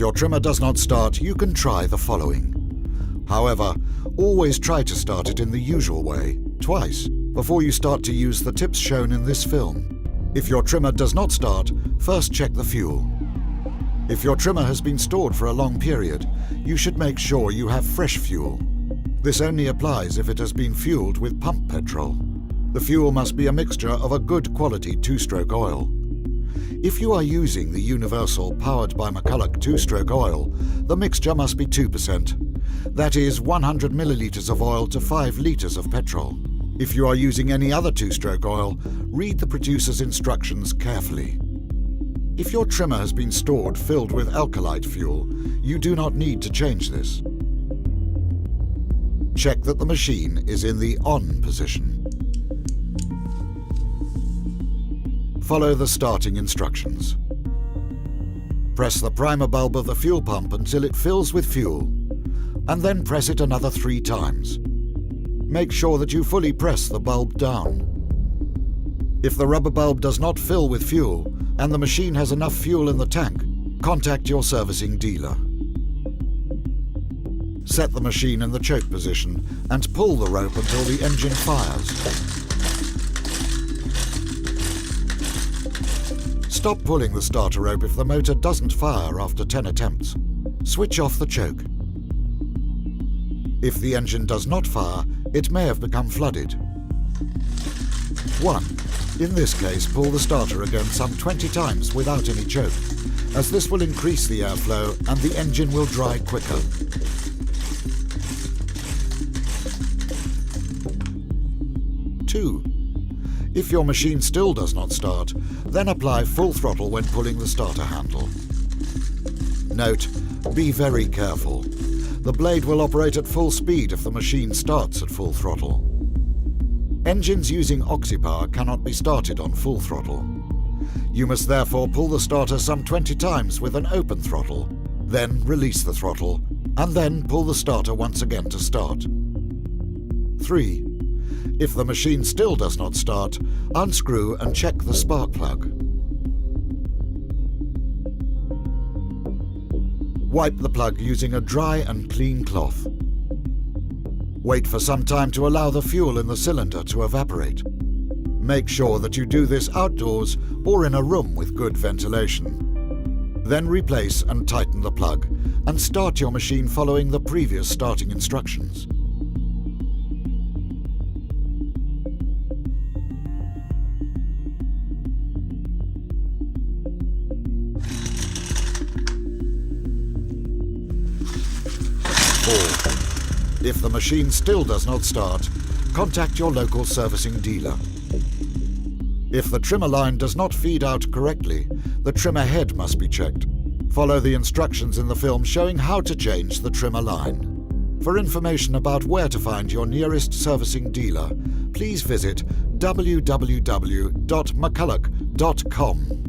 If your trimmer does not start, you can try the following. However, always try to start it in the usual way, twice, before you start to use the tips shown in this film. If your trimmer does not start, first check the fuel. If your trimmer has been stored for a long period, you should make sure you have fresh fuel. This only applies if it has been fueled with pump petrol. The fuel must be a mixture of a good quality two-stroke oil. If you are using the universal powered by McCulloch two-stroke oil, the mixture must be 2%. That is 100 milliliters of oil to 5 liters of petrol. If you are using any other two-stroke oil, read the producer's instructions carefully. If your trimmer has been stored filled with alkalite fuel, you do not need to change this. Check that the machine is in the on position. Follow the starting instructions. Press the primer bulb of the fuel pump until it fills with fuel, and then press it another 3 times. Make sure that you fully press the bulb down. If the rubber bulb does not fill with fuel and the machine has enough fuel in the tank, contact your servicing dealer. Set the machine in the choke position and pull the rope until the engine fires. Stop pulling the starter rope if the motor doesn't fire after 10 attempts. Switch off the choke. If the engine does not fire, it may have become flooded. 1. In this case, pull the starter again some 20 times without any choke, as this will increase the airflow and the engine will dry quicker. 2. If your machine still does not start, then apply full throttle when pulling the starter handle. Note, be very careful. The blade will operate at full speed if the machine starts at full throttle. Engines using oxypower cannot be started on full throttle. You must therefore pull the starter some 20 times with an open throttle, then release the throttle, and then pull the starter once again to start. 3. If the machine still does not start, unscrew and check the spark plug. Wipe the plug using a dry and clean cloth. Wait for some time to allow the fuel in the cylinder to evaporate. Make sure that you do this outdoors or in a room with good ventilation. Then replace and tighten the plug and start your machine following the previous starting instructions. If the machine still does not start, contact your local servicing dealer. If the trimmer line does not feed out correctly, the trimmer head must be checked. Follow the instructions in the film showing how to change the trimmer line. For information about where to find your nearest servicing dealer, please visit www.mcculloch.com.